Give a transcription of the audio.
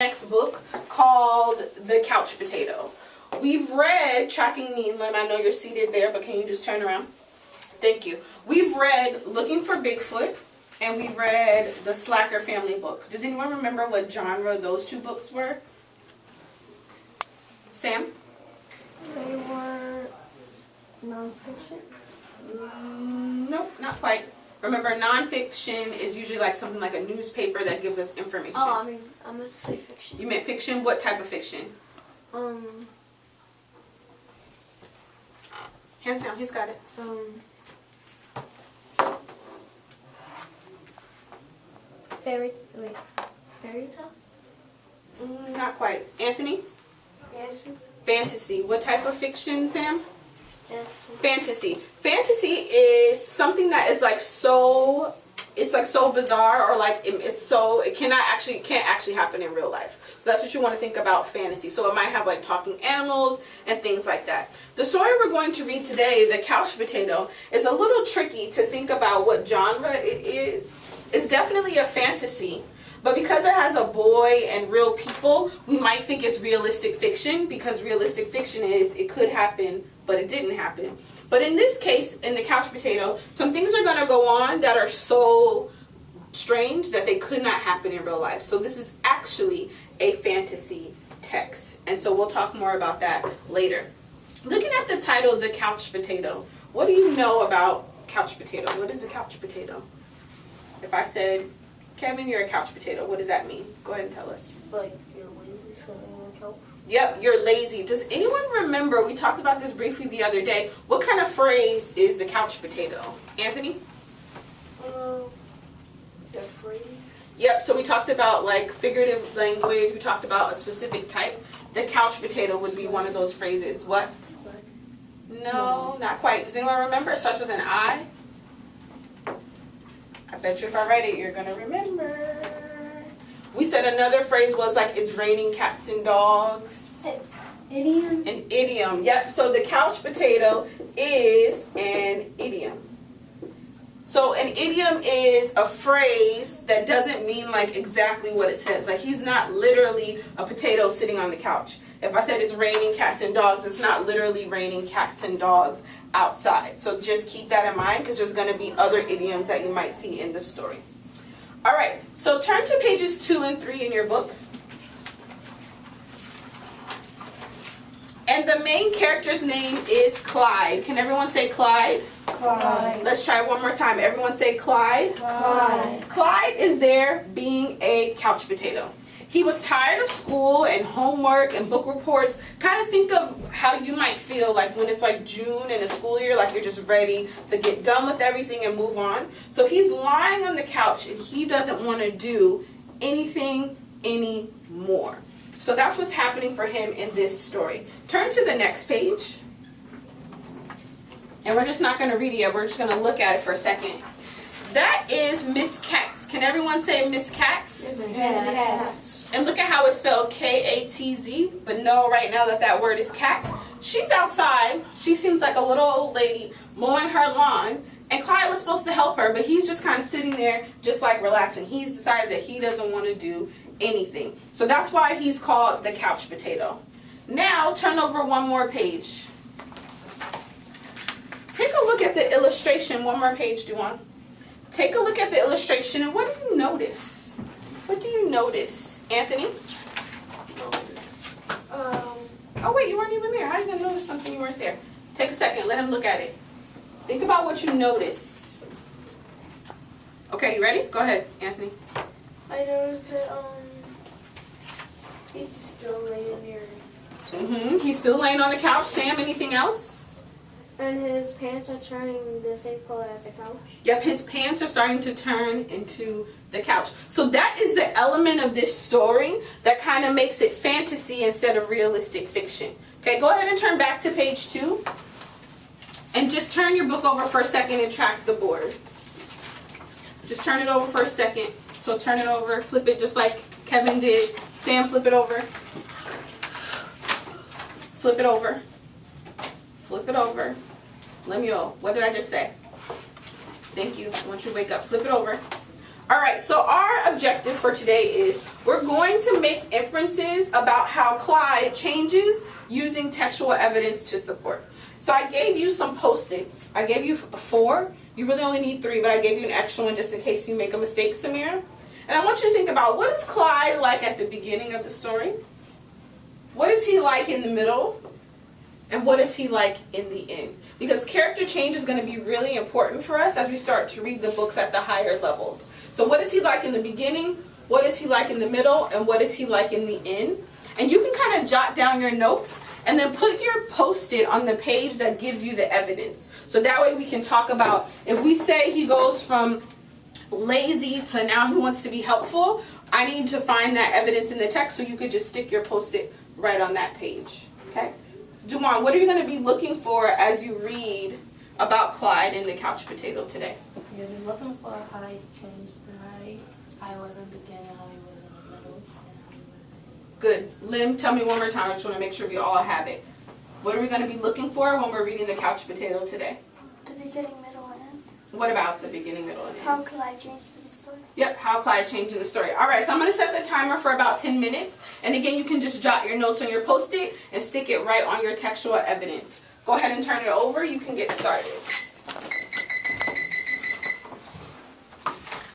Next book called The Couch Potato. We've read Tracking Me, Lim. I know you're seated there, but can you just turn around? Thank you. We've read Looking for Bigfoot, and we read the Slacker family book. Does anyone remember what genre those two books were? Sam? They were nonfiction? Nope, not quite. Remember, nonfiction is usually like something like a newspaper that gives us information. Oh, I meant to say fiction. You meant fiction? What type of fiction? Hands down, he's got it. Fairy tale? Not quite. Anthony? Fantasy. Fantasy. What type of fiction, Sam? Fantasy. Fantasy is something that is like so, it's like so bizarre, or like it can't actually happen in real life. So that's what you want to think about fantasy. So it might have like talking animals and things like that. The story we're going to read today, The Couch Potato, is a little tricky to think about what genre it is. It's definitely a fantasy. But because it has a boy and real people, we might think it's realistic fiction, because realistic fiction is it could happen, but it didn't happen. But in this case, in The Couch Potato, some things are going to go on that are so strange that they could not happen in real life. So this is actually a fantasy text. And so we'll talk more about that later. Looking at the title, The Couch Potato, what do you know about couch potato? What is a couch potato? If I said, Kevin, you're a couch potato, what does that mean? Go ahead and tell us. Like, you're lazy sitting on the couch? Yep, you're lazy. Does anyone remember, we talked about this briefly the other day, what kind of phrase is the couch potato? Anthony? The phrase? Yep, so we talked about like figurative language, we talked about a specific type. The couch potato would be one of those phrases. What? No, not quite. Does anyone remember? It starts with an I. I bet you if I write it, you're going to remember. We said another phrase was like, it's raining cats and dogs. Idiom? An idiom. Yep. So the couch potato is an idiom. So an idiom is a phrase that doesn't mean like exactly what it says. Like, he's not literally a potato sitting on the couch. If I said it's raining cats and dogs, it's not literally raining cats and dogs outside. So just keep that in mind, because there's going to be other idioms that you might see in the story. All right, so turn to pages 2 and 3 in your book. And the main character's name is Clyde. Can everyone say Clyde? Clyde. Let's try one more time. Everyone say Clyde. Clyde. Clyde is there being a couch potato. He was tired of school and homework and book reports. Kind of think of how you might feel like when it's like June in a school year, like you're just ready to get done with everything and move on. So he's lying on the couch and he doesn't want to do anything anymore. So that's what's happening for him in this story. Turn to the next page. And we're just not going to read it yet. We're just going to look at it for a second. That is Miss Katz. Can everyone say Miss Katz? Miss Katz. And look at how it's spelled, K-A-T-Z. But know right now that word is Katz. She's outside. She seems like a little old lady mowing her lawn. And Clyde was supposed to help her, but he's just kind of sitting there just like relaxing. He's decided that he doesn't want to do anything. So that's why he's called the couch potato. Now turn over one more page. Take a look at the illustration. One more page, Duan. Take a look at the illustration, and what do you notice? What do you notice, Anthony? Oh wait, you weren't even there. How are you going to notice something you weren't there? Take a second. Let him look at it. Think about what you notice. Okay, you ready? Go ahead, Anthony. I noticed that he's just still laying there. He's still laying on the couch. Sam, anything else? And his pants are turning the same color as the couch. Yep, his pants are starting to turn into the couch. So that is the element of this story that kind of makes it fantasy instead of realistic fiction. Okay, go ahead and turn back to page 2. And just turn your book over for a second and track the board. Just turn it over for a second. So turn it over, flip it just like Kevin did. Sam, flip it over. Flip it over. Flip it over. Lemuel, what did I just say? Thank you. I want you to wake up. Flip it over. Alright, so our objective for today is we're going to make inferences about how Clyde changes using textual evidence to support. So I gave you some post-its. I gave you 4. You really only need 3, but I gave you an extra one just in case you make a mistake, Samira. And I want you to think about, what is Clyde like at the beginning of the story? What is he like in the middle? And what is he like in the end? Because character change is going to be really important for us as we start to read the books at the higher levels. So what is he like in the beginning? What is he like in the middle? And what is he like in the end? And you can kind of jot down your notes and then put your post-it on the page that gives you the evidence. So that way we can talk about, if we say he goes from lazy to now he wants to be helpful, I need to find that evidence in the text, so you could just stick your post-it right on that page. Okay? Juwan, what are you going to be looking for as you read about Clyde in the Couch Potato today? You're looking for how he changed, how he was in the beginning, how he was in the middle, and how he was Good. Lim, tell me one more time. I just want to make sure we all have it. What are we going to be looking for when we're reading the Couch Potato today? The beginning, middle, and end. What about the beginning, middle, and end? How Clyde changed the story. Yep, how Clyde changed in the story. All right, so I'm going to set the timer for about 10 minutes. And again, you can just jot your notes on your post-it and stick it right on your textual evidence. Go ahead and turn it over. You can get started.